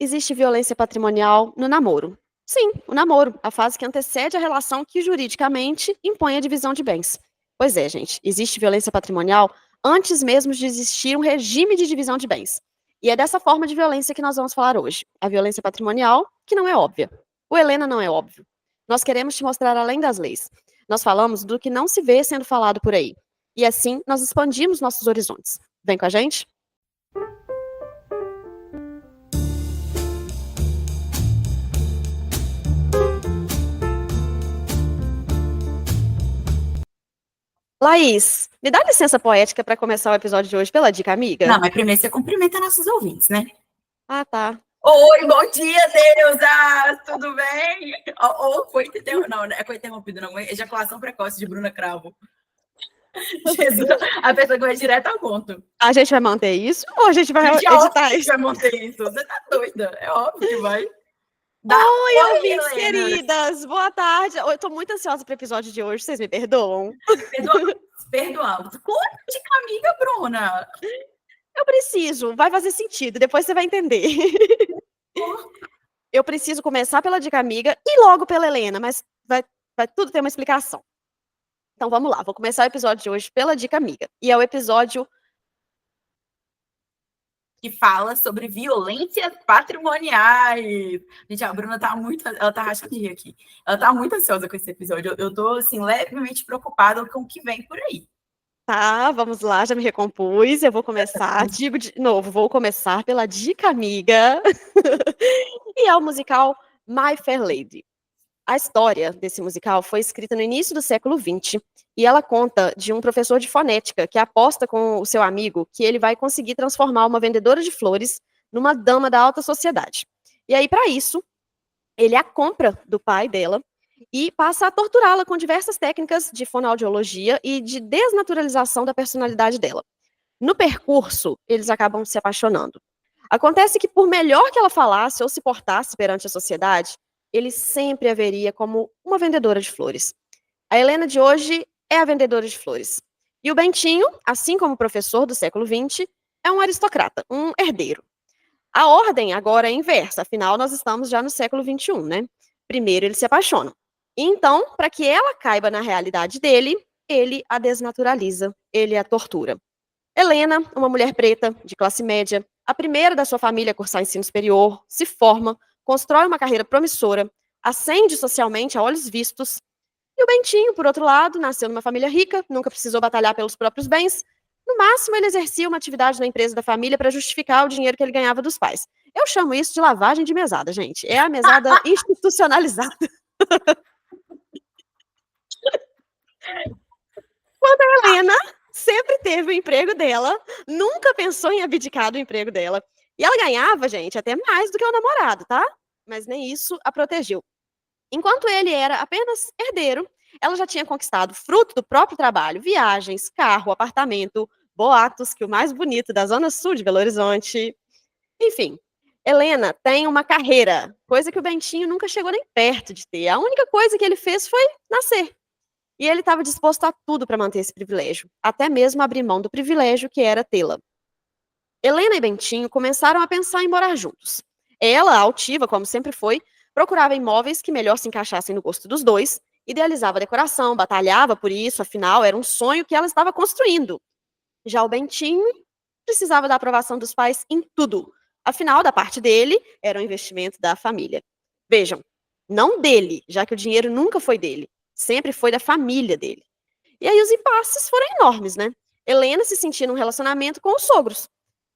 existe violência patrimonial no namoro. Sim, o namoro, a fase que antecede a relação que juridicamente impõe a divisão de bens. Pois é, gente, existe violência patrimonial antes mesmo de existir um regime de divisão de bens. E é dessa forma de violência que nós vamos falar hoje. A violência patrimonial, que não é óbvia. O Helena não é óbvio. Nós queremos te mostrar além das leis. Nós falamos do que não se vê sendo falado por aí. E assim, nós expandimos nossos horizontes. Vem com a gente? Laís, me dá licença poética para começar o episódio de hoje pela dica, amiga? Não, mas primeiro você cumprimenta nossos ouvintes, né? Ah, tá. Oi, bom dia, Deusa! Tudo bem? Foi interrompido, não, é foi interrompido, não. Ejaculação precoce de Bruna Cravo. Jesus, a pessoa que vai direto ao ponto. A gente vai manter isso ou a gente vai editar isso? Vai manter isso. Você tá doida? É óbvio que vai. Oi, ouvintes queridas! Boa tarde. Eu tô muito ansiosa pro episódio de hoje, vocês me perdoam? Perdoamos. Conta de amiga, Bruna. Eu preciso, vai fazer sentido, depois você vai entender. Eu preciso começar pela dica amiga e logo pela Helena, mas vai tudo ter uma explicação. Então vamos lá, vou começar o episódio de hoje pela dica amiga. E é o episódio que fala sobre violências patrimoniais. Gente, a Bruna tá muito... Ela tá rachando de rir aqui. Ela tá muito ansiosa com esse episódio. Eu tô, assim, levemente preocupada com o que vem por aí. Tá, vamos lá, já me recompus. Eu vou começar, digo de novo, vou começar pela dica amiga. E é o musical My Fair Lady. A história desse musical foi escrita no início do século XX e ela conta de um professor de fonética que aposta com o seu amigo que ele vai conseguir transformar uma vendedora de flores numa dama da alta sociedade. E aí, para isso, ele a compra do pai dela e passa a torturá-la com diversas técnicas de fonoaudiologia e de desnaturalização da personalidade dela. No percurso, eles acabam se apaixonando. Acontece que, por melhor que ela falasse ou se portasse perante a sociedade, ele sempre a veria como uma vendedora de flores. A Helena de hoje é a vendedora de flores. E o Bentinho, assim como o professor do século XX, é um aristocrata, um herdeiro. A ordem agora é inversa, afinal, nós estamos já no século XXI, né? Primeiro eles se apaixonam. Então, para que ela caiba na realidade dele, ele a desnaturaliza, ele a tortura. Helena, uma mulher preta, de classe média, a primeira da sua família a cursar ensino superior, se forma, constrói uma carreira promissora, ascende socialmente a olhos vistos. E o Bentinho, por outro lado, nasceu numa família rica, nunca precisou batalhar pelos próprios bens. No máximo, ele exercia uma atividade na empresa da família para justificar o dinheiro que ele ganhava dos pais. Eu chamo isso de lavagem de mesada, gente. É a mesada institucionalizada. Quando a Helena sempre teve o emprego dela, nunca pensou em abdicar do emprego dela. E ela ganhava, gente, até mais do que o namorado, tá? Mas nem isso a protegeu. Enquanto ele era apenas herdeiro, ela já tinha conquistado, fruto do próprio trabalho, viagens, carro, apartamento, boatos que o mais bonito da zona sul de Belo Horizonte. Enfim, Helena tem uma carreira, coisa que o Bentinho nunca chegou nem perto de ter. A única coisa que ele fez foi nascer. E ele estava disposto a tudo para manter esse privilégio, até mesmo abrir mão do privilégio que era tê-la. Helena e Bentinho começaram a pensar em morar juntos. Ela, altiva como sempre foi, procurava imóveis que melhor se encaixassem no gosto dos dois, idealizava a decoração, batalhava por isso, afinal era um sonho que ela estava construindo. Já o Bentinho precisava da aprovação dos pais em tudo. Afinal, da parte dele, era um investimento da família. Vejam, não dele, já que o dinheiro nunca foi dele, sempre foi da família dele. E aí os impasses foram enormes, né? Helena se sentia num relacionamento com os sogros.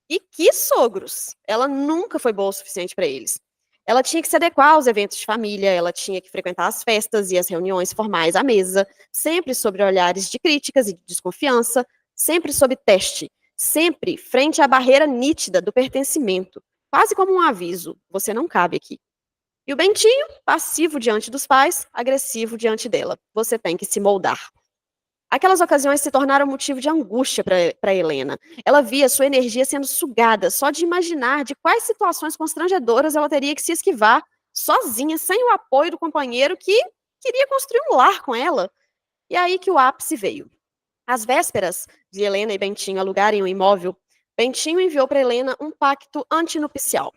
E que sogros! Ela nunca foi boa o suficiente para eles. Ela tinha que se adequar aos eventos de família, ela tinha que frequentar as festas e as reuniões formais à mesa, sempre sob olhares de críticas e de desconfiança, sempre sob teste, sempre frente à barreira nítida do pertencimento, quase como um aviso: você não cabe aqui. E o Bentinho, passivo diante dos pais, agressivo diante dela: você tem que se moldar. Aquelas ocasiões se tornaram motivo de angústia para Helena. Ela via sua energia sendo sugada só de imaginar de quais situações constrangedoras ela teria que se esquivar sozinha, sem o apoio do companheiro que queria construir um lar com ela. E aí que o ápice veio. Às vésperas de Helena e Bentinho alugarem um imóvel, Bentinho enviou para Helena um pacto antinupcial.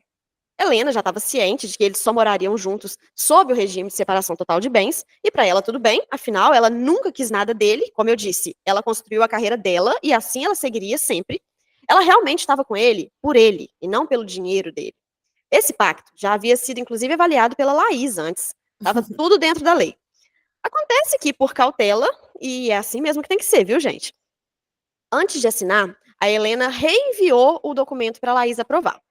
Helena já estava ciente de que eles só morariam juntos sob o regime de separação total de bens, e para ela tudo bem, afinal, ela nunca quis nada dele, como eu disse, ela construiu a carreira dela e assim ela seguiria sempre. Ela realmente estava com ele por ele, e não pelo dinheiro dele. Esse pacto já havia sido, inclusive, avaliado pela Laís antes. Estava tudo dentro da lei. Acontece que, por cautela, e é assim mesmo que tem que ser, viu, gente? Antes de assinar, a Helena reenviou o documento para a Laís aprovar.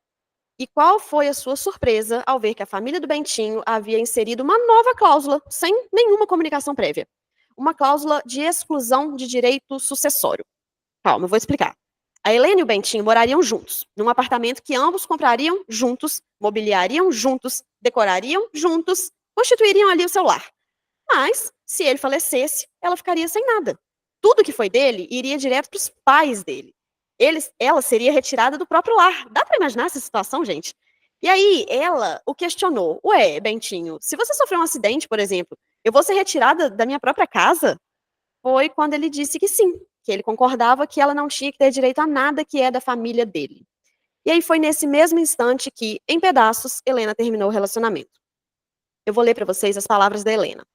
E qual foi a sua surpresa ao ver que a família do Bentinho havia inserido uma nova cláusula, sem nenhuma comunicação prévia? Uma cláusula de exclusão de direito sucessório. Calma, eu vou explicar. A Helena e o Bentinho morariam juntos, num apartamento que ambos comprariam juntos, mobiliariam juntos, decorariam juntos, constituiriam ali o seu lar. Mas, se ele falecesse, ela ficaria sem nada. Tudo que foi dele iria direto para os pais dele. Ela seria retirada do próprio lar. Dá para imaginar essa situação, gente? E aí, ela o questionou. Ué, Bentinho, se você sofrer um acidente, por exemplo, eu vou ser retirada da minha própria casa? Foi quando ele disse que sim, que ele concordava que ela não tinha que ter direito a nada que é da família dele. E aí foi nesse mesmo instante que, em pedaços, Helena terminou o relacionamento. Eu vou ler para vocês as palavras da Helena.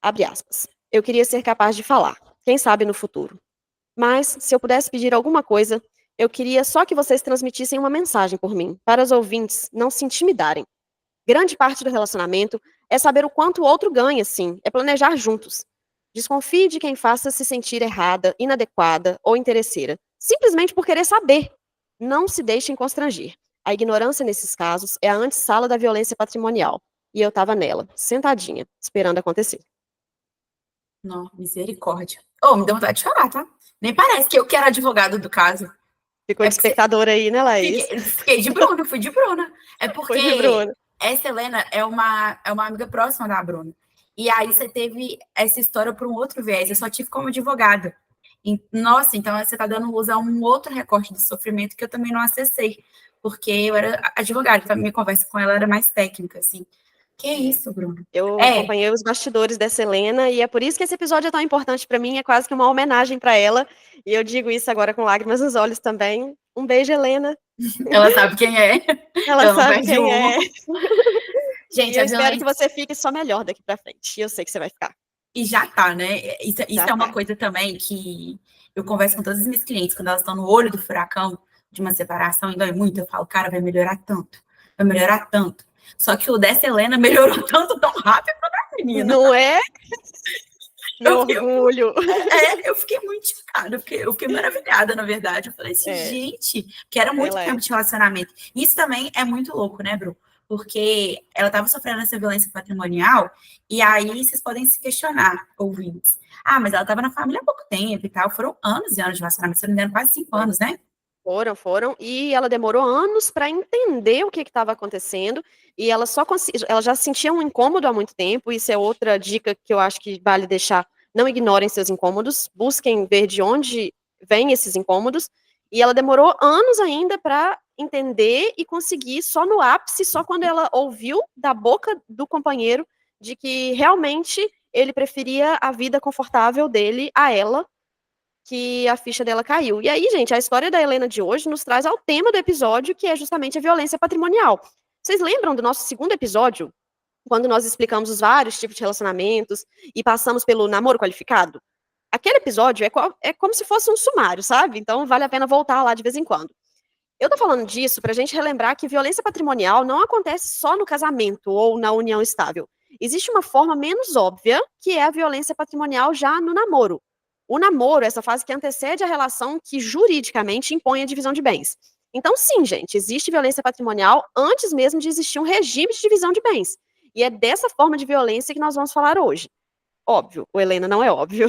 Abre aspas. Eu queria ser capaz de falar, quem sabe no futuro. Mas, se eu pudesse pedir alguma coisa, eu queria só que vocês transmitissem uma mensagem por mim, para os ouvintes não se intimidarem. Grande parte do relacionamento é saber o quanto o outro ganha, sim, é planejar juntos. Desconfie de quem faça se sentir errada, inadequada ou interesseira, simplesmente por querer saber. Não se deixem constranger. A ignorância nesses casos é a antessala da violência patrimonial. E eu estava nela, sentadinha, esperando acontecer. Não, misericórdia. Oh, me deu vontade de chorar, tá? Nem parece que eu que era advogado do caso. Ficou de espectadora aí, né, Laís? Fiquei de Bruna, fui de Bruna. É Foi de porque Bruna. essa Helena é uma amiga próxima da Bruna. E aí você teve essa história por um outro viés. Eu só tive como advogada. Nossa, então você está dando luz a um outro recorte do sofrimento que eu também não acessei. Porque eu era advogada, então a minha conversa com ela era mais técnica, assim. Que isso, Bruno? Eu acompanhei os bastidores dessa Helena e é por isso que esse episódio é tão importante para mim, é quase que uma homenagem para ela. E eu digo isso agora com lágrimas nos olhos também. Um beijo, Helena. Ela sabe quem é. Ela sabe quem é. Gente, e eu espero que você fique só melhor daqui para frente. E eu sei que você vai ficar. E já tá, né? Isso é uma coisa também que eu converso com todas as minhas clientes, quando elas estão no olho do furacão de uma separação e dói muito, eu falo, cara, vai melhorar tanto. Vai melhorar tanto. Só que o dessa Helena melhorou tanto, tão rápido, né, menina? Não é? Meu orgulho. Eu fiquei muito chocada, eu fiquei maravilhada, na verdade. Eu falei assim, gente, que era muito tempo de relacionamento. Isso também é muito louco, né, Bru? Porque ela estava sofrendo essa violência patrimonial, e aí vocês podem se questionar, ouvintes. Ah, mas ela estava na família há pouco tempo e tal. Foram anos e anos de relacionamento, se não me engano, quase 5 anos, né? Foram. E ela demorou anos para entender o que estava acontecendo. E ela ela já sentia um incômodo há muito tempo. Isso é outra dica que eu acho que vale deixar. Não ignorem seus incômodos, busquem ver de onde vêm esses incômodos. E ela demorou anos ainda para entender e conseguir só no ápice, só quando ela ouviu da boca do companheiro de que realmente ele preferia a vida confortável dele a ela, que a ficha dela caiu. E aí, gente, a história da Helena de hoje nos traz ao tema do episódio, que é justamente a violência patrimonial. Vocês lembram do nosso segundo episódio, quando nós explicamos os vários tipos de relacionamentos e passamos pelo namoro qualificado? Aquele episódio é como se fosse um sumário, sabe? Então vale a pena voltar lá de vez em quando. Eu tô falando disso pra gente relembrar que violência patrimonial não acontece só no casamento ou na união estável. Existe uma forma menos óbvia, que é a violência patrimonial já no namoro. O namoro é essa fase que antecede a relação que juridicamente impõe a divisão de bens. Então, sim, gente, existe violência patrimonial antes mesmo de existir um regime de divisão de bens. E é dessa forma de violência que nós vamos falar hoje. Óbvio, o Helena não é óbvio.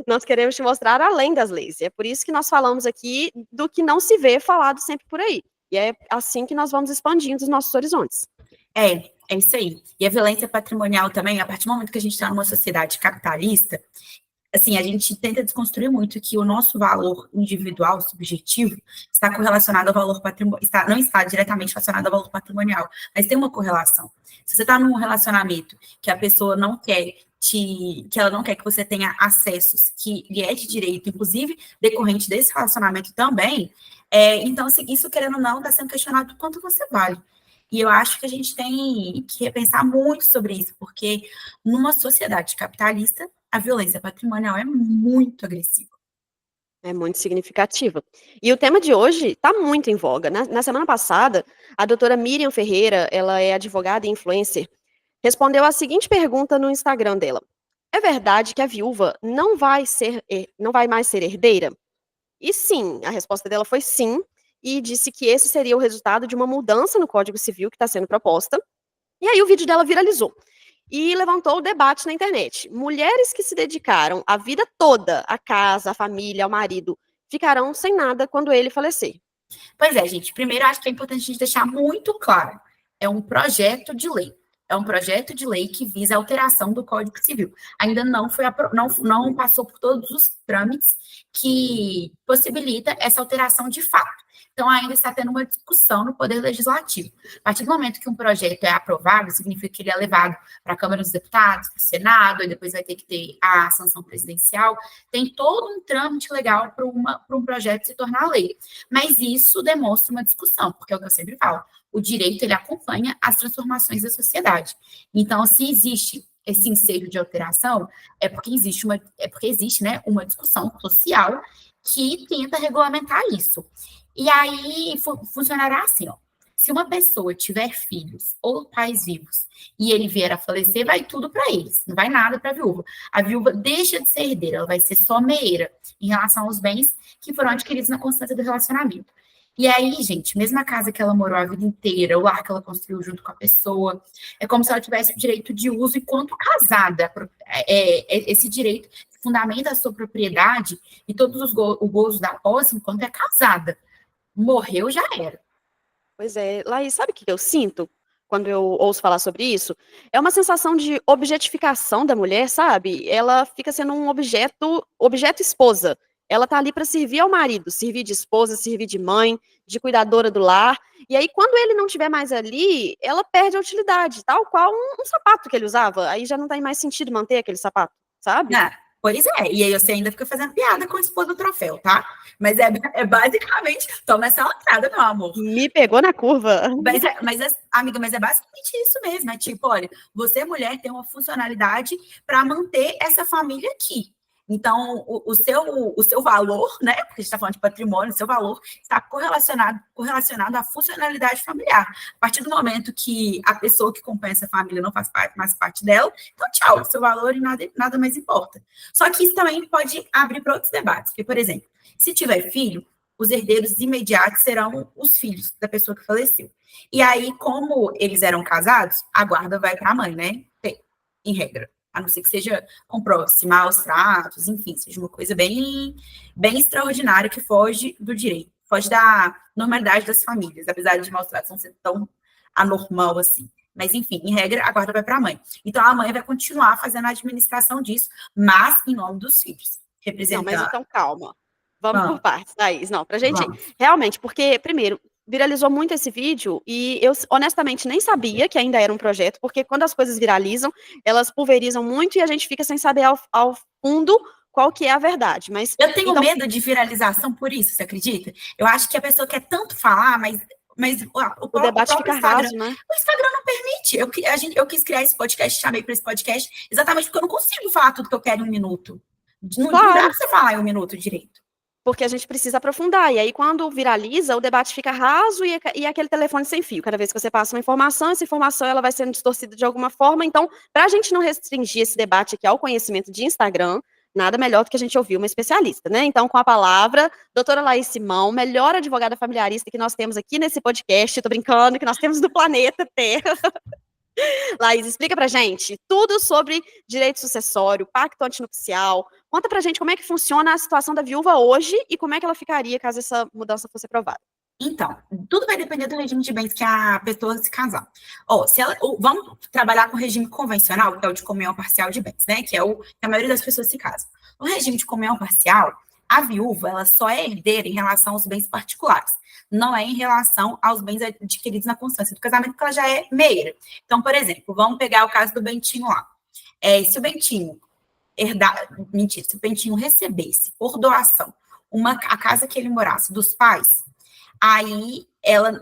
Nós queremos te mostrar além das leis. E é por isso que nós falamos aqui do que não se vê falado sempre por aí. E é assim que nós vamos expandindo os nossos horizontes. É isso aí. E a violência patrimonial também, a partir do momento que a gente está numa sociedade capitalista, assim, a gente tenta desconstruir muito que o nosso valor individual, subjetivo, está correlacionado ao valor patrimonial, não está diretamente relacionado ao valor patrimonial, mas tem uma correlação. Se você está num relacionamento que a pessoa não quer que ela não quer que você tenha acessos que lhe é de direito, inclusive decorrente desse relacionamento também, então, assim, isso, querendo ou não, está sendo questionado quanto você vale. E eu acho que a gente tem que repensar muito sobre isso, porque numa sociedade capitalista, a violência patrimonial é muito agressiva. É muito significativa. E o tema de hoje está muito em voga. Na semana passada, a doutora Miriam Ferreira, ela é advogada e influencer, respondeu a seguinte pergunta no Instagram dela: é verdade que a viúva não vai mais ser herdeira? E sim, a resposta dela foi sim, e disse que esse seria o resultado de uma mudança no Código Civil que está sendo proposta. E aí o vídeo dela viralizou e levantou o debate na internet. Mulheres que se dedicaram a vida toda à casa, à família, ao marido, ficarão sem nada quando ele falecer. Pois é, gente. Primeiro, acho que é importante a gente deixar muito claro. É um projeto de lei. É um projeto de lei que visa a alteração do Código Civil. Ainda não passou por todos os trâmites que possibilita essa alteração de fato. Então, ainda está tendo uma discussão no Poder Legislativo. A partir do momento que um projeto é aprovado, significa que ele é levado para a Câmara dos Deputados, para o Senado, e depois vai ter que ter a sanção presidencial. Tem todo um trâmite legal para um projeto se tornar lei. Mas isso demonstra uma discussão, porque é o que eu sempre falo, o direito ele acompanha as transformações da sociedade. Então, se existe esse ensejo de alteração, é porque existe, né, uma discussão social que tenta regulamentar isso. E aí funcionará assim, ó. Se uma pessoa tiver filhos ou pais vivos e ele vier a falecer, vai tudo para eles, não vai nada para a viúva. A viúva deixa de ser herdeira, ela vai ser só meira em relação aos bens que foram adquiridos na constância do relacionamento. E aí, gente, mesmo a casa que ela morou a vida inteira, o lar que ela construiu junto com a pessoa, é como se ela tivesse o direito de uso enquanto casada. Esse direito fundamenta a sua propriedade e todos os gozos da posse enquanto é casada. Morreu, já era. Pois é, Laís, sabe o que eu sinto quando eu ouço falar sobre isso? É uma sensação de objetificação da mulher, sabe? Ela fica sendo um objeto esposa. Ela tá ali para servir ao marido, servir de esposa, servir de mãe, de cuidadora do lar. E aí, quando ele não estiver mais ali, ela perde a utilidade, tal qual um sapato que ele usava. Aí já não tem mais sentido manter aquele sapato, sabe? Ah, pois é, e aí você ainda fica fazendo piada com a esposa do troféu, tá? Mas é basicamente, toma essa latada, meu amor. Me pegou na curva. Amiga, mas é basicamente isso mesmo. É tipo, olha, você, mulher, tem uma funcionalidade para manter essa família aqui. Então, o seu valor, né? Porque a gente está falando de patrimônio, o seu valor está correlacionado à funcionalidade familiar. A partir do momento que a pessoa que compõe essa família não faz mais parte dela, então, tchau, seu valor e nada mais importa. Só que isso também pode abrir para outros debates. Porque, por exemplo, se tiver filho, os herdeiros imediatos serão os filhos da pessoa que faleceu. E aí, como eles eram casados, a guarda vai para a mãe, né? Em regra. A não ser que seja com maus tratos, enfim, seja uma coisa bem, bem extraordinária que foge do direito, foge da normalidade das famílias, apesar de maus tratos não ser tão anormal assim. Mas, enfim, em regra, a guarda vai para a mãe. Então, a mãe vai continuar fazendo a administração disso, mas em nome dos filhos. Não, mas Representando. então calma. Vamos por Vamos, partes, Thaís. Não, pra gente, vamos. realmente, porque, primeiro, viralizou muito esse vídeo e eu, honestamente, nem sabia que ainda era um projeto, porque quando as coisas viralizam, elas pulverizam muito e a gente fica sem saber ao fundo qual que é a verdade. Mas, Eu tenho então, medo de viralização por isso, você acredita? Eu acho que a pessoa quer tanto falar, mas o o debate próprio fica Instagram, raso, né? o Instagram não permite. Eu quis criar esse podcast, chamei para esse podcast, exatamente porque eu não consigo falar tudo que eu quero em um minuto. Não dá Claro, para você falar em um minuto direito. porque a gente precisa aprofundar. E aí, quando viraliza, o debate fica raso e aquele telefone sem fio. Cada vez que você passa uma informação, essa informação ela vai sendo distorcida de alguma forma. Então, para a gente não restringir esse debate aqui ao conhecimento de Instagram, nada melhor do que a gente ouvir uma especialista, né? Então, com a palavra, doutora Laís Simão, melhor advogada familiarista que nós temos aqui nesse podcast, tô brincando, que nós temos no planeta Terra. Laís, explica pra gente tudo sobre direito sucessório, pacto antinupcial. Conta pra gente como é que funciona a situação da viúva hoje e como é que ela ficaria caso essa mudança fosse aprovada. Então, tudo vai depender do regime de bens que a pessoa se casar. Vamos trabalhar com o regime convencional, que é o de comunhão parcial de bens, né? Que é o que a maioria das pessoas se casam. No regime de comunhão parcial, a viúva ela só é herdeira em relação aos bens particulares, não é em relação aos bens adquiridos na constância do casamento, porque ela já é meira. Então, por exemplo, vamos pegar o caso do Bentinho lá. Se o Bentinho se o Bentinho recebesse por doação a casa que ele morasse dos pais, Aí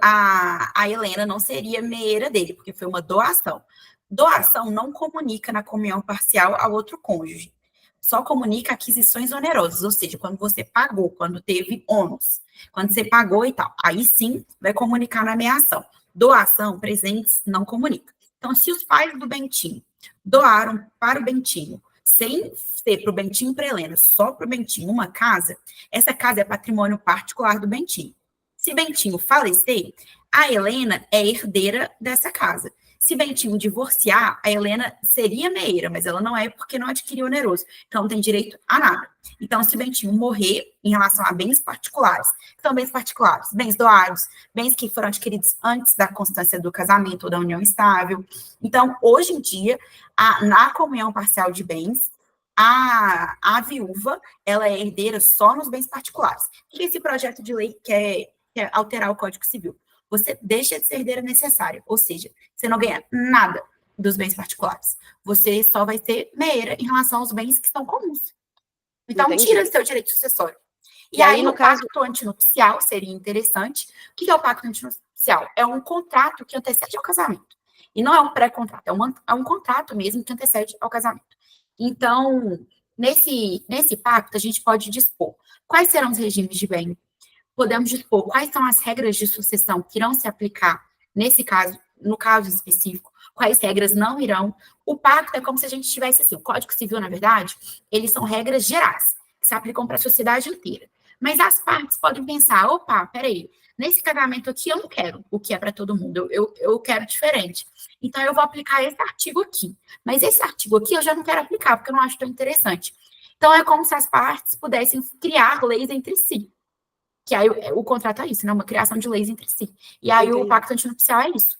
a Helena não seria meira dele, porque foi uma doação. Doação não comunica na comunhão parcial ao outro cônjuge. Só comunica aquisições onerosas, ou seja, quando você pagou, quando teve ônus, quando você pagou e tal. Aí sim vai comunicar na meação. Doação, presentes, não comunica. Então, se os pais do Bentinho doaram para o Bentinho, sem ser para o Bentinho e para Helena, só para o Bentinho, uma casa, essa casa é patrimônio particular do Bentinho. Se Bentinho falecer, a Helena é herdeira dessa casa. Se Bentinho divorciar, a Helena seria meira, mas ela não é porque não adquiriu oneroso. Então, não tem direito a nada. Então, se Bentinho morrer em relação a bens particulares, são bens particulares, bens doados, bens que foram adquiridos antes da constância do casamento ou da união estável. Então, hoje em dia, na comunhão parcial de bens, a viúva, ela é herdeira só nos bens particulares. O que esse projeto de lei quer alterar o Código Civil? Você deixa de ser herdeira necessária, ou seja, você não ganha nada dos bens particulares. Você só vai ser meira em relação aos bens que são comuns. Então, Entendi. tira seu direito sucessório. E aí, no o caso... pacto antinupcial seria interessante. O que é o pacto antinupcial? É um contrato que antecede ao casamento. E não é um pré-contrato, é um contrato mesmo que antecede ao casamento. Então, nesse pacto, a gente pode dispor quais serão os regimes de bem, podemos dispor quais são as regras de sucessão que irão se aplicar nesse caso, no caso específico, quais regras não irão. O pacto é como se a gente tivesse assim, o Código Civil, na verdade, eles são regras gerais, que se aplicam para a sociedade inteira. Mas as partes podem pensar, opa, peraí, nesse casamento aqui eu não quero o que é para todo mundo, eu quero diferente. Então eu vou aplicar esse artigo aqui. Mas esse artigo aqui eu já não quero aplicar, porque eu não acho tão interessante. Então é como se as partes pudessem criar leis entre si. Que aí o contrato é isso, né? Uma criação de leis entre si. E aí o pacto antinupcial é isso.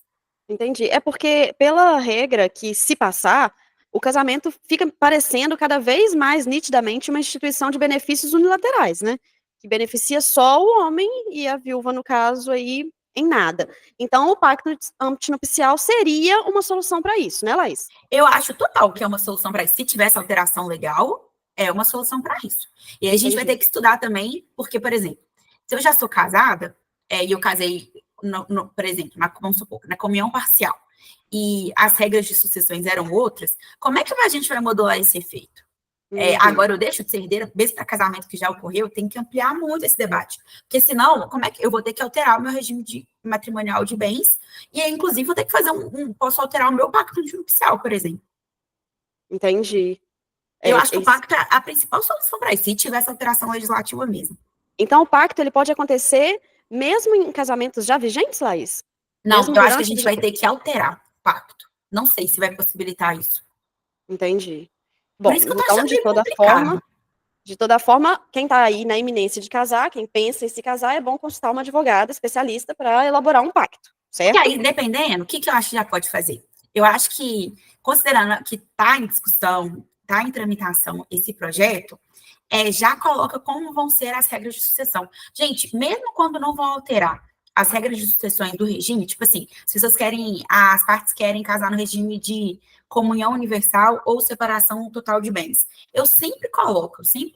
Entendi. É porque, pela regra que se passar, o casamento fica parecendo cada vez mais nitidamente uma instituição de benefícios unilaterais, né? Que beneficia só o homem e a viúva, no caso, aí, em nada. Então, o pacto antinupcial seria uma solução para isso, né, Laís? Eu acho total que é uma solução para isso. Se tivesse alteração legal, é uma solução para isso. E aí a gente vai ter que estudar também, porque, por exemplo, se eu já sou casada, e eu casei, por exemplo, vamos supor, na comunhão parcial, e as regras de sucessões eram outras, como é que a gente vai modular esse efeito? Agora eu deixo de ser herdeira, mesmo para casamento que já ocorreu, tem que ampliar muito esse debate. Porque senão, como é que eu vou ter que alterar o meu regime matrimonial de bens? E aí, inclusive, vou ter que fazer posso alterar o meu pacto nupcial, por exemplo. Entendi. Eu acho que o pacto é a principal solução para isso, se tivesse alteração legislativa mesmo. Então, o pacto ele pode acontecer mesmo em casamentos já vigentes, Laís? Não, mesmo eu acho que a gente vai ter que alterar o pacto. Não sei se vai possibilitar isso. Entendi. Por Bom, isso que eu tô então, achando meio complicado. De toda forma, quem está aí na iminência de casar, quem pensa em se casar, é bom consultar uma advogada especialista para elaborar um pacto, certo? E aí, dependendo, o que eu acho que já pode fazer? Eu acho que, considerando que está em discussão, está em tramitação esse projeto, já coloca como vão ser as regras de sucessão. Gente, mesmo quando não vão alterar as regras de sucessões do regime, tipo assim, as partes querem casar no regime de comunhão universal ou separação total de bens. Eu sempre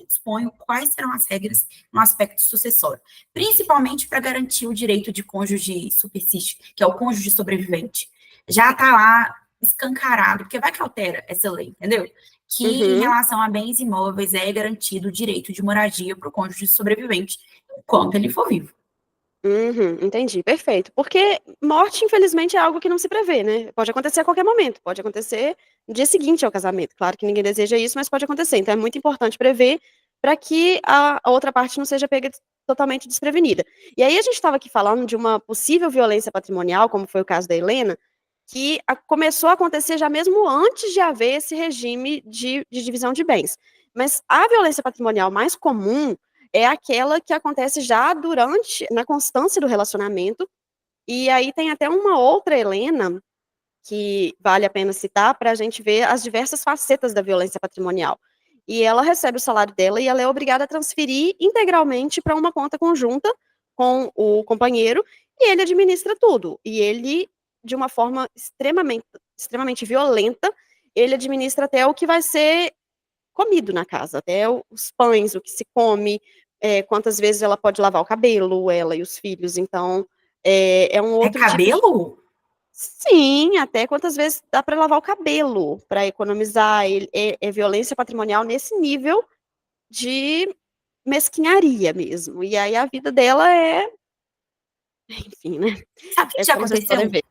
disponho quais serão as regras no aspecto sucessório, principalmente para garantir o direito de cônjuge supersístico, que é o cônjuge sobrevivente. Já está lá escancarado, porque vai que altera essa lei, entendeu? Que em relação a bens imóveis é garantido o direito de moradia para o cônjuge sobrevivente enquanto ele for vivo. Entendi, perfeito. Porque morte, infelizmente, é algo que não se prevê, né? Pode acontecer a qualquer momento, pode acontecer no dia seguinte ao casamento. Claro que ninguém deseja isso, mas pode acontecer. Então é muito importante prever para que a outra parte não seja pega totalmente desprevenida. E aí a gente estava aqui falando de uma possível violência patrimonial, como foi o caso da Helena, que começou a acontecer já mesmo antes de haver esse regime de divisão de bens. Mas a violência patrimonial mais comum é aquela que acontece já na constância do relacionamento, e aí tem até uma outra Helena, que vale a pena citar, para a gente ver as diversas facetas da violência patrimonial. E ela recebe o salário dela e ela é obrigada a transferir integralmente para uma conta conjunta com o companheiro, e ele administra tudo. E ele, de uma forma extremamente violenta, ele administra até o que vai ser comido na casa, até os pães, o que se come, quantas vezes ela pode lavar o cabelo, ela e os filhos. Então, é um É outro tipo de... cabelo? Sim, até quantas vezes dá para lavar o cabelo, para economizar. É violência patrimonial nesse nível de mesquinharia mesmo. E aí a vida dela enfim, né? Sabe o que já Como vocês podem aconteceu? ver.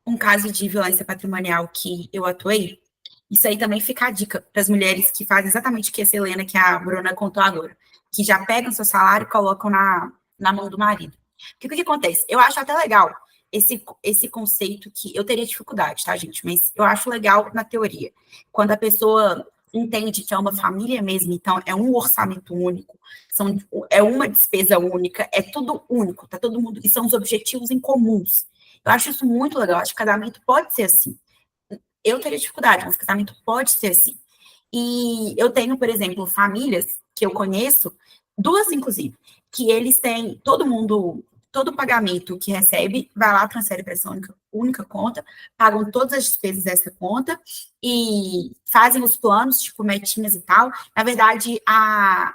Um caso de violência patrimonial que eu atuei. Isso aí também fica a dica para as mulheres que fazem exatamente o que essa Helena, que a Bruna contou agora, que já pegam seu salário e colocam na mão do marido. Porque o que acontece? Eu acho até legal esse conceito que eu teria dificuldade, tá, gente? Mas eu acho legal na teoria. Quando a pessoa entende que é uma família mesmo, então é um orçamento único, é uma despesa única, é tudo único, tá todo mundo, e são os objetivos em comuns. Eu acho isso muito legal, acho que casamento pode ser assim. Eu teria dificuldade, mas casamento pode ser assim. E eu tenho, por exemplo, famílias que eu conheço, duas inclusive, que eles têm, todo pagamento que recebe, vai lá, transfere para essa única conta, pagam todas as despesas dessa conta e fazem os planos, tipo, metinhas e tal. Na verdade, a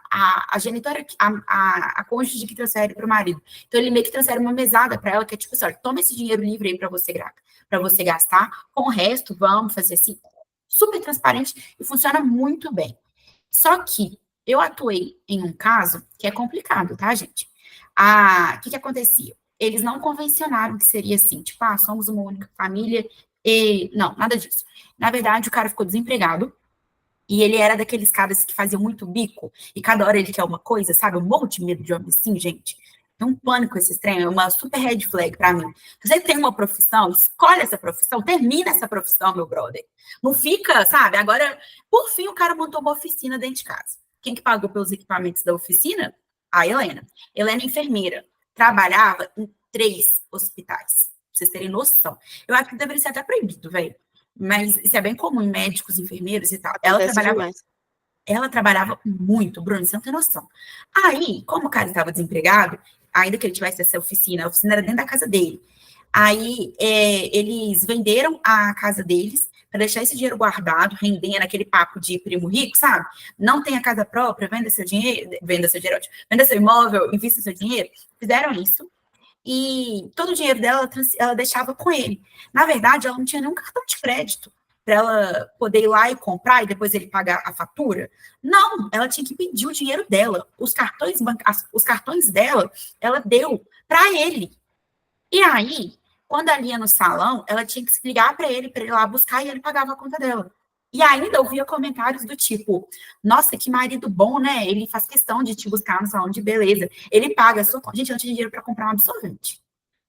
genitora, a cônjuge que transfere para o marido. Então, ele meio que transfere uma mesada para ela, que é tipo assim, olha, toma esse dinheiro livre aí para você gastar, com o resto, vamos fazer assim, super transparente e funciona muito bem. Só que eu atuei em um caso que é complicado, tá, gente? O que acontecia? Eles não convencionaram que seria assim, tipo, somos uma única família e... Não, nada disso. Na verdade, o cara ficou desempregado e ele era daqueles caras que faziam muito bico e cada hora ele quer uma coisa, sabe? Eu morro de medo de homem assim, gente. Tem um pânico esse trem, é uma super red flag para mim. Você tem uma profissão, escolhe essa profissão, termina essa profissão, meu brother. Não fica, sabe? Agora, por fim, o cara montou uma oficina dentro de casa. Quem que pagou pelos equipamentos da oficina? A Helena. Helena é enfermeira. Trabalhava em 3 hospitais. Pra vocês terem noção. Eu acho que deveria ser até proibido, velho. Mas isso é bem comum em médicos, enfermeiros e tal. Acontece demais. Ela trabalhava muito, Bruno, você não tem noção. Aí, como o cara estava desempregado, ainda que ele tivesse essa oficina, a oficina era dentro da casa dele. Aí, eles venderam a casa deles para deixar esse dinheiro guardado, rendendo aquele papo de primo rico, sabe? Não tem a casa própria, venda seu dinheiro, venda seu imóvel, invista seu dinheiro. Fizeram isso. E todo o dinheiro dela ela deixava com ele. Na verdade, ela não tinha nenhum cartão de crédito para ela poder ir lá e comprar e depois ele pagar a fatura. Não, ela tinha que pedir o dinheiro dela. Os cartões dela, ela deu para ele. E aí, quando ela ia no salão, ela tinha que se ligar para ele lá buscar e ele pagava a conta dela. E ainda eu via comentários do tipo, nossa, que marido bom, né? Ele faz questão de te buscar no salão de beleza. Ele paga a sua conta. Gente, eu não tinha dinheiro para comprar um absorvente. Eu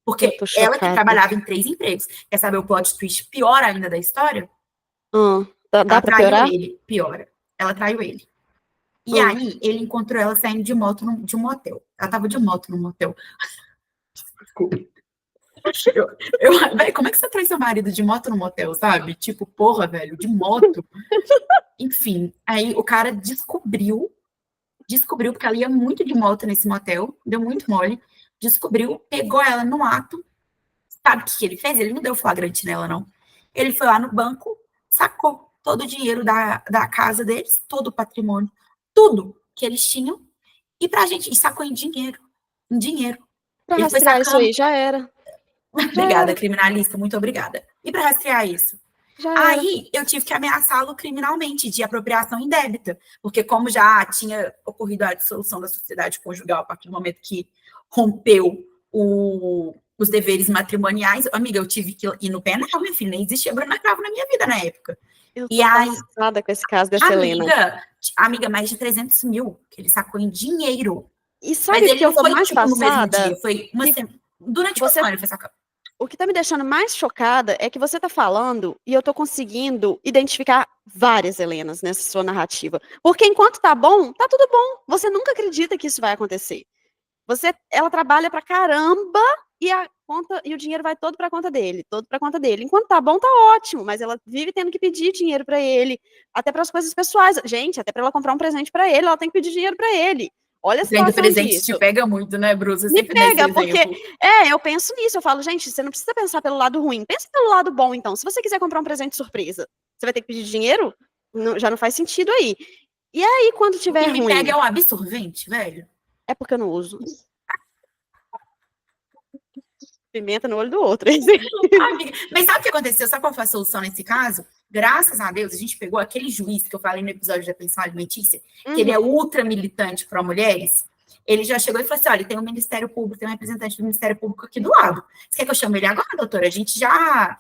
Porque tô ela que chocada. trabalhava em 3 empregos, quer saber o plot twist pior ainda da história? Dá para piorar? Ele, piora. Ela traiu ele. E Hum. aí, ele encontrou ela saindo de moto de um motel. Ela tava de moto no motel. Desculpa. Véi, como é que você traz seu marido de moto no motel, sabe? Tipo, porra, velho, de moto. Enfim, aí o cara descobriu, porque ela ia muito de moto nesse motel, deu muito mole, descobriu, pegou ela no ato. Sabe o que ele fez? Ele não deu flagrante nela, não. Ele foi lá no banco, sacou todo o dinheiro da casa deles, todo o patrimônio, tudo que eles tinham, e pra gente, e sacou em dinheiro. Em dinheiro. Pra Ele foi rastrear isso sacando. aí, já era. Obrigada, criminalista, muito obrigada. E para rastrear isso? Já era. Aí eu tive que ameaçá-lo criminalmente de apropriação indébita, porque como já tinha ocorrido a dissolução da sociedade conjugal a partir do momento que rompeu os deveres matrimoniais, amiga, eu tive que ir no penal, minha filha, nem existia Bruna Cravo na minha vida na época. Eu E tô aí, passada com esse caso dessa Helena. amiga, mais de 300 mil que ele sacou em dinheiro. E Mas sabe o ele que eu não tô foi, mais tipo, no mesmo passada? dia, foi uma semana. Durante uma semana ele foi sacando. O que tá me deixando mais chocada é que você tá falando e eu tô conseguindo identificar várias Helenas nessa sua narrativa. Porque enquanto tá bom, tá tudo bom. Você nunca acredita que isso vai acontecer. Ela trabalha pra caramba e a conta e o dinheiro vai todo pra conta dele, todo pra conta dele. Enquanto tá bom, tá ótimo, mas ela vive tendo que pedir dinheiro pra ele, até para as coisas pessoais. Gente, até pra ela comprar um presente pra ele, ela tem que pedir dinheiro pra ele. Olha a O trem do situação presente te disso. pega muito, né, Bruce? Você Me sempre dá esse pega, porque exemplo. eu penso nisso, eu falo, gente, você não precisa pensar pelo lado ruim, pensa pelo lado bom, então. Se você quiser comprar um presente surpresa, você vai ter que pedir dinheiro? Já não faz sentido aí. E aí, quando O que tiver me pega ruim? é o absorvente, velho. É porque eu não uso. Pimenta no olho do outro. Amiga, mas sabe o que aconteceu? Sabe qual foi a solução nesse caso? Graças a Deus, a gente pegou aquele juiz que eu falei no episódio da pensão alimentícia, que ele é ultra militante para mulheres. Ele já chegou e falou assim: olha, tem um Ministério Público, tem um representante do Ministério Público aqui do lado. Você quer que eu chame ele agora, doutora? A gente já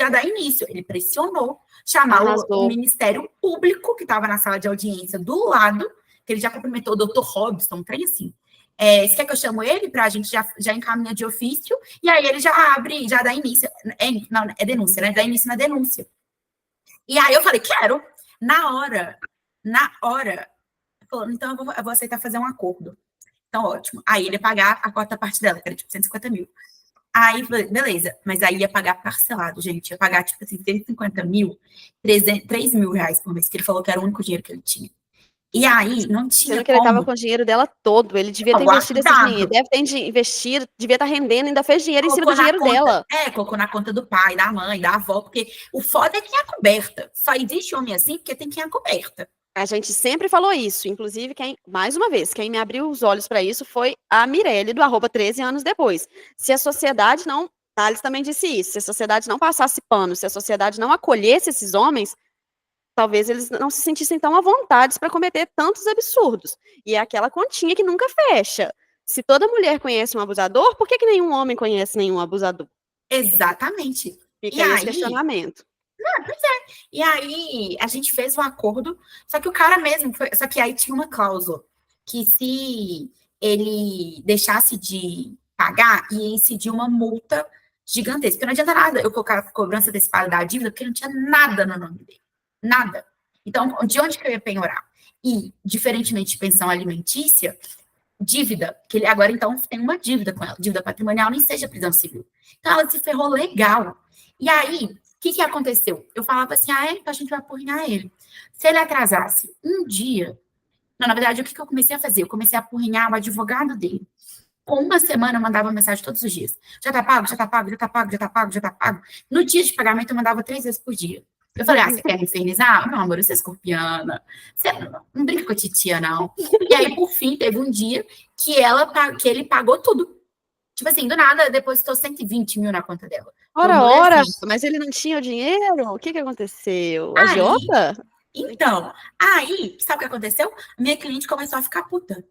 dá início. Ele pressionou chamar o Ministério Público, que estava na sala de audiência do lado, que ele já cumprimentou o doutor Robson, um trem assim. Você quer que eu chamo ele para a gente já encaminha de ofício, e aí ele já abre, já dá início. Não, é denúncia, né? Dá início na denúncia. E aí eu falei, quero. Na hora, falou, então eu vou aceitar fazer um acordo. Então, ótimo. Aí ele ia pagar a quarta parte dela, que era tipo 150 mil. Aí, beleza, mas aí ia pagar parcelado, gente. Ia pagar, tipo assim, 150 mil, 3 mil reais por mês, que ele falou que era o único dinheiro que ele tinha. E aí, não tinha Sendo que ele estava com o dinheiro dela todo. Ele devia ter investido esse dinheiro. Deve ter investido, devia estar rendendo, ainda fez dinheiro em cima do dinheiro dela. Colocou na conta do pai, da mãe, da avó, porque o foda é quem é coberta. Só existe homem assim porque tem quem é coberta. A gente sempre falou isso. Inclusive, mais uma vez, quem me abriu os olhos para isso foi a Mirelle, do @13 anos depois. Se a sociedade não... Thales também disse isso. Se a sociedade não passasse pano, se a sociedade não acolhesse esses homens, talvez eles não se sentissem tão à vontade para cometer tantos absurdos. E é aquela continha que nunca fecha. Se toda mulher conhece um abusador, por que nenhum homem conhece nenhum abusador? Exatamente. Fica aí esse questionamento. Não, pois é. E aí a gente fez um acordo, só que o cara mesmo foi. Só que aí tinha uma cláusula que se ele deixasse de pagar, ia incidir uma multa gigantesca. Porque não adianta nada eu colocar a cobrança antecipada da dívida, porque não tinha nada no nome dele. Nada. Então, de onde que eu ia penhorar? E, diferentemente de pensão alimentícia, dívida, que ele agora então tem uma dívida com ela, dívida patrimonial, nem seja prisão civil. Então, ela se ferrou legal. E aí, o que aconteceu? Eu falava assim, então a gente vai apurrinhar ele. Se ele atrasasse um dia... Não, na verdade, o que eu comecei a fazer? Eu comecei a apurrinhar o advogado dele. Com uma semana, eu mandava mensagem todos os dias. Já tá pago, já tá pago, já tá pago, já tá pago, já tá pago. No dia de pagamento, eu mandava 3 vezes por dia. Eu falei, você quer me infernizar? Meu amor, você é escorpiana. Você não brinca com a titia, não. E aí, por fim, teve um dia que ele pagou tudo. Tipo assim, do nada, depositou 120 mil na conta dela. Ora, assim, mas ele não tinha o dinheiro? O que aconteceu? Agiota? Então, aí, sabe o que aconteceu? Minha cliente começou a ficar puta.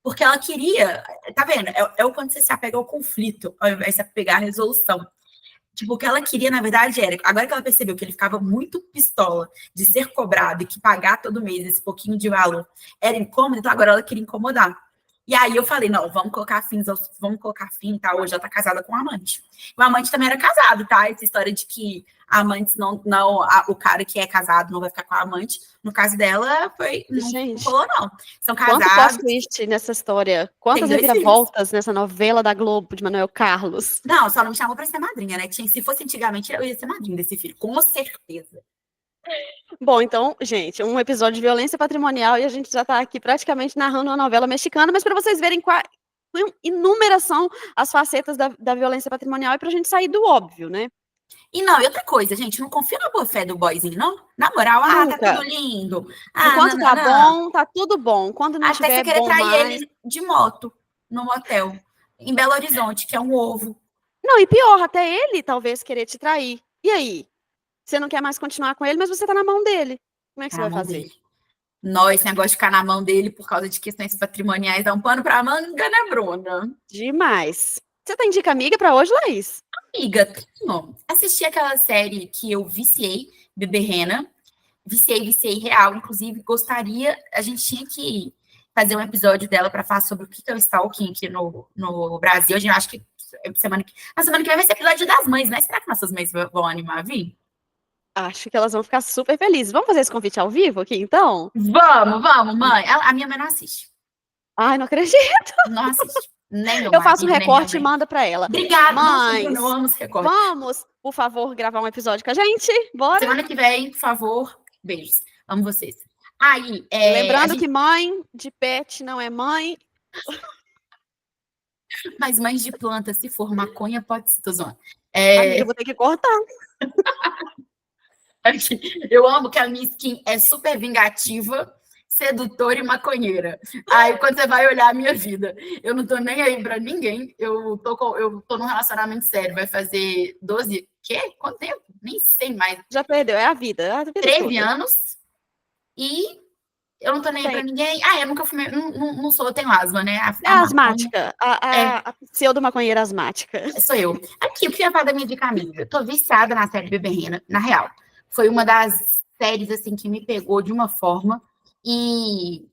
Porque ela queria... Tá vendo? É quando você se apega ao conflito, ao invés de se apegar à resolução. Tipo, o que ela queria, na verdade, era... Agora que ela percebeu que ele ficava muito pistola de ser cobrado e que pagar todo mês esse pouquinho de valor era incômodo, então agora ela queria incomodar. E aí eu falei, não, vamos colocar fim, tá? Hoje ela tá casada com um amante. O amante também era casado, tá? Essa história de que amantes o cara que é casado não vai ficar com a amante. No caso dela, não rolou, não. São casados. Quanto twist nessa história? Quantas reviravoltas nessa novela da Globo de Manuel Carlos? Não, só não me chamou pra ser madrinha, né? Se fosse antigamente, eu ia ser madrinha desse filho, com certeza. Bom, então, gente, um episódio de violência patrimonial e a gente já está aqui praticamente narrando uma novela mexicana, mas para vocês verem inúmeras são as facetas da violência patrimonial e para a gente sair do óbvio, né? E outra coisa, gente, não confia na boa fé do boyzinho, não? Na moral, tá tudo lindo. Enquanto tá bom, tá tudo bom. Quando não Até você querer trair ele de moto, no motel, em Belo Horizonte, que é um ovo. Não, e pior, até ele talvez querer te trair. E aí? Você não quer mais continuar com ele, mas você tá na mão dele. Como é que você vai fazer? Esse negócio de ficar na mão dele por causa de questões patrimoniais dá um pano pra manga, né, Bruna? Demais. Você tem dica amiga pra hoje, Laís? Amiga, tenho. Assisti aquela série que eu viciei, Bebê Rena. Viciei real. Inclusive, a gente tinha que fazer um episódio dela para falar sobre o que é o stalking aqui no Brasil. Eu acho que na semana que vem vai ser episódio das mães, né? Será que nossas mães vão animar, Vi? Acho que elas vão ficar super felizes. Vamos fazer esse convite ao vivo aqui, então? Vamos, mãe. A minha mãe não assiste. Ai, não acredito. Não assiste. Eu faço um recorte e manda para ela. Obrigada, mãe. Vamos recorte. Vamos, por favor, gravar um episódio com a gente? Bora? Semana que vem, por favor. Beijos. Amo vocês. Aí, lembrando que mãe de pet não é mãe. Mas mães de planta, se for maconha, pode ser. Tô zoando. Eu vou ter que cortar. Eu amo que a minha skin é super vingativa. sedutora e maconheira. Aí, quando você vai olhar a minha vida, eu não tô nem aí pra ninguém. Eu tô num relacionamento sério. Vai fazer 12... Quê? Quanto tempo? Nem sei mais. Já perdeu, é a vida 13 toda. anos. E eu não tô nem aí pra Tem. ninguém. Eu nunca fumei. Não sou, eu tenho asma, né? É A maconha. asmática, É, a pseudo-maconheira asmática. sou eu. Aqui, o que eu ia falar da minha dica amiga? Eu tô viciada na série Bebê Rena, na real. Foi uma das séries, assim, que me pegou de uma forma. E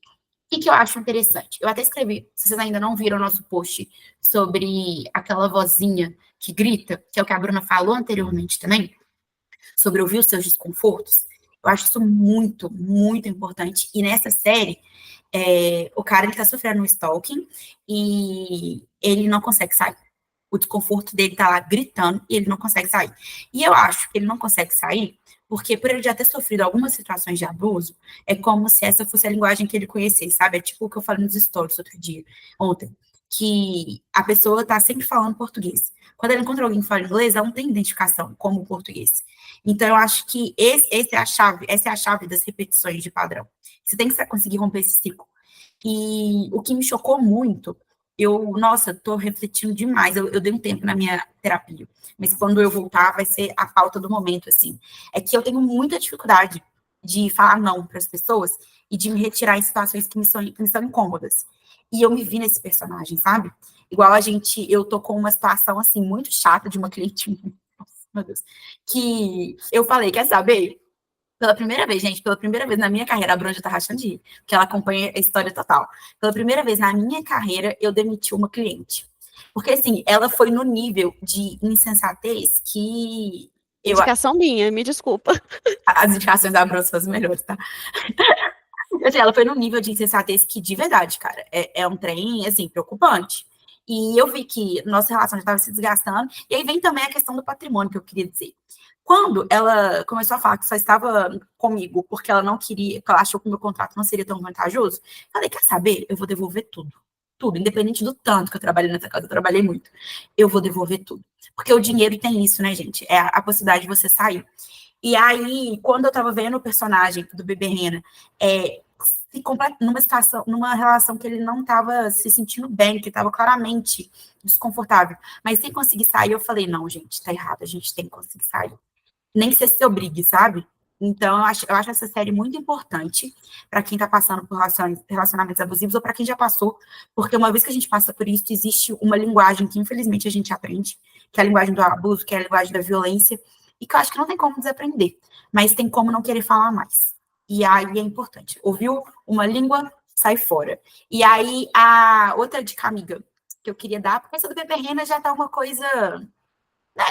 o que eu acho interessante? Eu até escrevi, se vocês ainda não viram o nosso post sobre aquela vozinha que grita, que é o que a Bruna falou anteriormente também, sobre ouvir os seus desconfortos. Eu acho isso muito, muito importante. E nessa série, o cara ele tá sofrendo um stalking e ele não consegue sair. O desconforto dele tá lá gritando e ele não consegue sair. E eu acho que ele não consegue sair porque, por ele já ter sofrido algumas situações de abuso, é como se essa fosse a linguagem que ele conhecesse, sabe? É tipo o que eu falei nos stories ontem, que a pessoa tá sempre falando português. Quando ela encontra alguém que fala inglês, ela não tem identificação como português. Então, eu acho que essa é a chave das repetições de padrão. Você tem que conseguir romper esse ciclo. E o que me chocou muito, nossa, tô refletindo demais. Eu dei um tempo na minha terapia, mas quando eu voltar, vai ser a pauta do momento, assim. É que eu tenho muita dificuldade de falar não para as pessoas e de me retirar em situações que me são incômodas. E eu me vi nesse personagem, sabe? Igual eu tô com uma situação, assim, muito chata de uma cliente minha, nossa, meu Deus, que eu falei, quer saber? Pela primeira vez, gente, pela primeira vez na minha carreira, a Bruna já tá rachando de rir, porque ela acompanha a história total. Pela primeira vez na minha carreira, eu demiti uma cliente. Porque, assim, ela foi no nível de insensatez que Indicação minha, me desculpa. as indicações da Bruna são as melhores, tá? Assim, ela foi num nível de insensatez que, de verdade, cara, é um trem, assim, preocupante. E eu vi que nossa relação já estava se desgastando. E aí vem também a questão do patrimônio, que eu queria dizer. Quando ela começou a falar que só estava comigo porque ela não queria, que ela achou que o meu contrato não seria tão vantajoso, falei, quer saber? Eu vou devolver tudo. Tudo, independente do tanto que eu trabalhei nessa casa, eu trabalhei muito. Eu vou devolver tudo. Porque o dinheiro tem isso, né, gente? É a possibilidade de você sair. E aí, quando eu tava vendo o personagem do Bebê Rena, numa situação, numa relação que ele não estava se sentindo bem, que estava claramente desconfortável, mas sem conseguir sair, eu falei, não, gente, tá errado, a gente tem que conseguir sair. Nem que você se obrigue, sabe? Então, eu acho essa série muito importante para quem está passando por relacionamentos abusivos ou para quem já passou, porque uma vez que a gente passa por isso, existe uma linguagem que, infelizmente, a gente aprende, que é a linguagem do abuso, que é a linguagem da violência, e que eu acho que não tem como desaprender, mas tem como não querer falar mais. E aí é importante. Ouviu uma língua, sai fora. E aí, a outra dica, amiga, que eu queria dar, porque essa do Bebê Rena já tá uma coisa...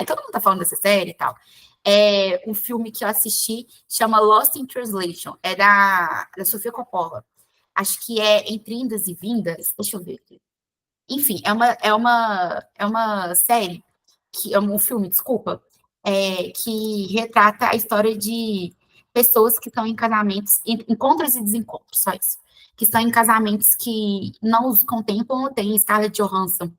todo mundo tá falando dessa série e tal. É um filme que eu assisti, chama Lost in Translation, é da Sofia Coppola. Acho que é Entre Indas e Vindas, deixa eu ver aqui. Enfim, é uma série, é um filme, desculpa, que retrata a história de pessoas que estão em casamentos, encontros e desencontros, só isso. Que estão em casamentos que não os contemplam. Tem Scarlett Johansson,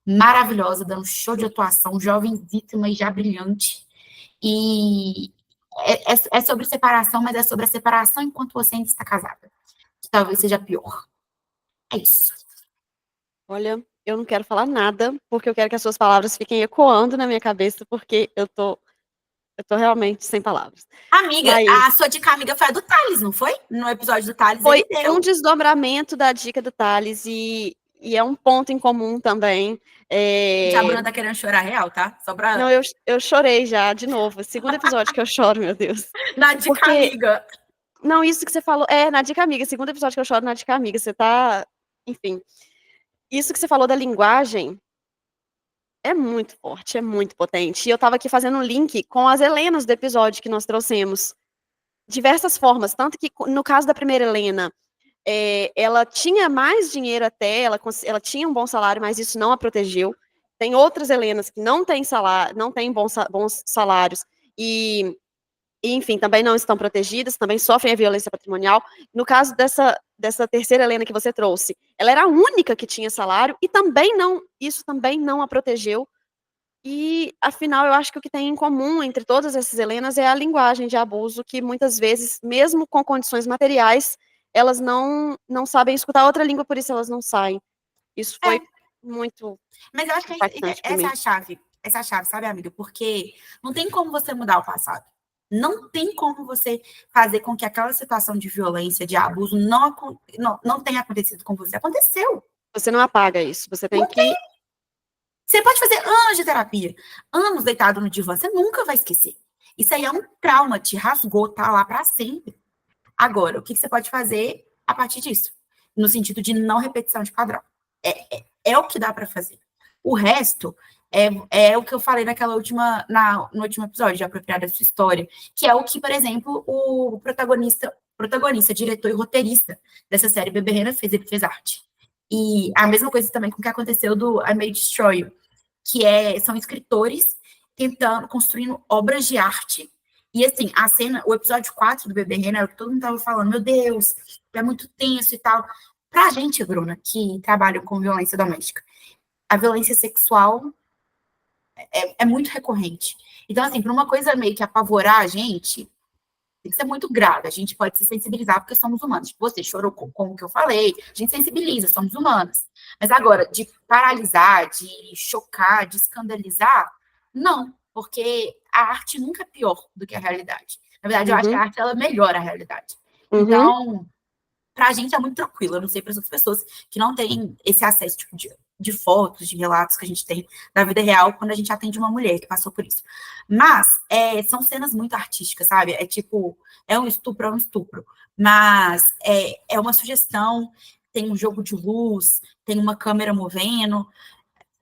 maravilhosa, dando show de atuação, jovenzíssima e já brilhante. E é sobre separação, mas é sobre a separação enquanto você ainda está casada. Que talvez seja pior. É isso. Olha, eu não quero falar nada, porque eu quero que as suas palavras fiquem ecoando na minha cabeça, porque eu tô realmente sem palavras. Amiga, Mas a sua dica amiga foi a do Thales, não foi? No episódio do Thales, ele foi um deu. desdobramento da dica do Thales e é um ponto em comum também. Gente, a Bruna tá querendo chorar real, tá? Só Não, pra... eu chorei já, de novo. Segundo episódio que eu choro, meu Deus. Na dica Porque, amiga. não, isso que você falou, na Dica Amiga, segundo episódio que eu choro na Dica Amiga, você tá, enfim. Isso que você falou da linguagem é muito forte, é muito potente. E eu tava aqui fazendo um link com as Helenas do episódio que nós trouxemos. Diversas formas, tanto que no caso da primeira Helena, ela tinha mais dinheiro até, ela tinha um bom salário, mas isso não a protegeu. Tem outras Helenas que não têm salário, não têm bons salários e, enfim, também não estão protegidas, também sofrem a violência patrimonial. No caso dessa terceira Helena que você trouxe, ela era a única que tinha salário e isso também não a protegeu. E, afinal, eu acho que o que tem em comum entre todas essas Helenas é a linguagem de abuso, que muitas vezes, mesmo com condições materiais, elas não sabem escutar outra língua, por isso elas não saem. Isso foi muito Mas eu acho que impactante pra mim. essa é a chave, sabe, amiga? Porque não tem como você mudar o passado. Não tem como você fazer com que aquela situação de violência, de abuso, não tenha acontecido com você. Aconteceu. Você não apaga isso, você tem que... Você pode fazer anos de terapia, anos deitado no divã, você nunca vai esquecer. Isso aí é um trauma, te rasgou, tá lá para sempre. Agora, o que você pode fazer a partir disso? No sentido de não repetição de padrão. É o que dá para fazer. O resto é o que eu falei no último episódio, de apropriar da sua história, que é o que, por exemplo, o protagonista, diretor e roteirista dessa série Bebê Rena fez, ele fez arte. E a mesma coisa também com o que aconteceu do I May Destroy You, que são escritores construindo obras de arte. E assim, o episódio 4 do Bebê Rena, era o que todo mundo tava falando, meu Deus, é muito tenso e tal. Pra gente, Bruna, que trabalha com violência doméstica, a violência sexual é muito recorrente. Então, assim, para uma coisa meio que apavorar a gente, tem que ser muito grave. A gente pode se sensibilizar porque somos humanos. Tipo, você chorou com o que eu falei, a gente sensibiliza, somos humanos. Mas agora, de paralisar, de chocar, de escandalizar, não, porque a arte nunca é pior do que a realidade. Na verdade, eu acho que a arte, ela melhora a realidade. Então, pra gente é muito tranquilo. Eu não sei para as outras pessoas que não têm esse acesso, tipo, de fotos, de relatos que a gente tem da vida real quando a gente atende uma mulher que passou por isso. Mas são cenas muito artísticas, sabe? É tipo, é um estupro. Mas é uma sugestão, tem um jogo de luz, tem uma câmera movendo,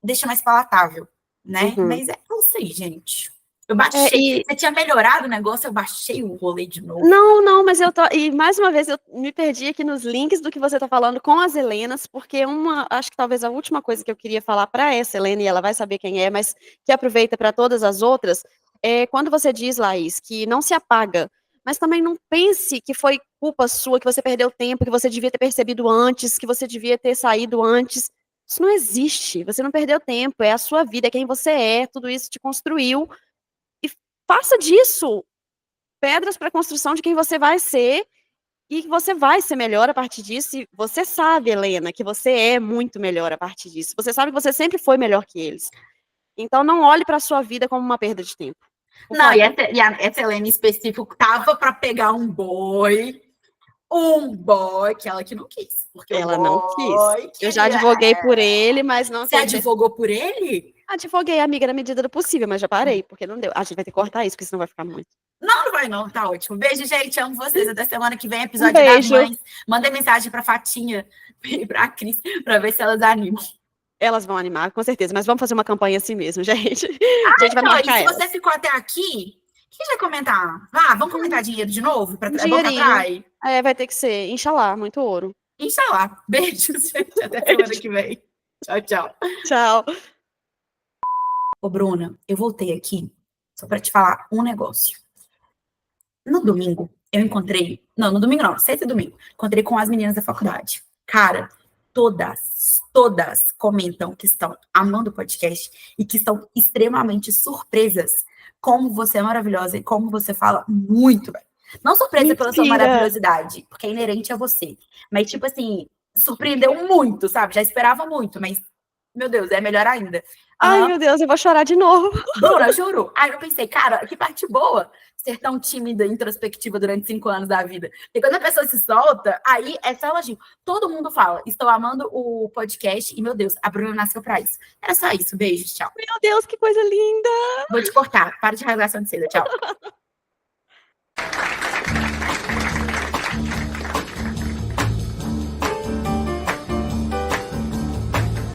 deixa mais palatável, né? Mas é isso aí, gente. Eu baixei. Você tinha melhorado o negócio, eu baixei o rolê de novo. Não, mas e mais uma vez eu me perdi aqui nos links do que você tá falando com as Helenas, porque acho que talvez a última coisa que eu queria falar para essa Helena, e ela vai saber quem é, mas que aproveita para todas as outras, é quando você diz, Laís, que não se apaga, mas também não pense que foi culpa sua, que você perdeu tempo, que você devia ter percebido antes, que você devia ter saído antes. Isso não existe, você não perdeu tempo, é a sua vida, é quem você é, tudo isso te construiu. Faça disso pedras para a construção de quem você vai ser e que você vai ser melhor a partir disso. E você sabe, Helena, que você é muito melhor a partir disso. Você sabe que você sempre foi melhor que eles. Então não olhe para a sua vida como uma perda de tempo. Não, e essa Helena em específico tava para pegar um boy que ela que não quis. Porque ela não quis. Eu já advoguei por ele, mas não... Você advogou por ele? Advoguei, amiga, na medida do possível, mas já parei, porque não deu. A gente vai ter que cortar isso, porque senão vai ficar muito. Não vai não, tá ótimo. Beijo, gente, amo vocês. Até semana que vem, episódio das mães. Manda mensagem pra Fatinha e pra Cris, pra ver se elas animam. Elas vão animar, com certeza, mas vamos fazer uma campanha assim mesmo, gente. A gente vai marcar se você ficou até aqui, o que vai comentar? Vamos comentar dinheiro de novo? É bom pra trás? Vai ter que ser. Inxalá, muito ouro. Inxalá. Beijo, gente. Até semana que vem. Tchau. Tchau. Ô, Bruna, eu voltei aqui só pra te falar um negócio. No domingo, eu encontrei... Não, no domingo não, sexta e domingo. Encontrei com as meninas da faculdade. Cara, todas comentam que estão amando o podcast e que estão extremamente surpresas como você é maravilhosa e como você fala muito bem. Não surpresa pela sua maravilhosidade, porque é inerente a você. Mas, tipo assim, surpreendeu muito, sabe? Já esperava muito, mas, meu Deus, é melhor ainda. Ai, meu Deus, eu vou chorar de novo. Bruna, juro. Aí eu pensei, cara, que parte boa ser tão tímida e introspectiva durante 5 anos da vida. E quando a pessoa se solta, aí é só elogio. Todo mundo fala, estou amando o podcast e, meu Deus, a Bruna nasceu pra isso. Era só isso. Beijo, tchau. Meu Deus, que coisa linda! Vou te cortar. Para de rasgação de seda. Tchau.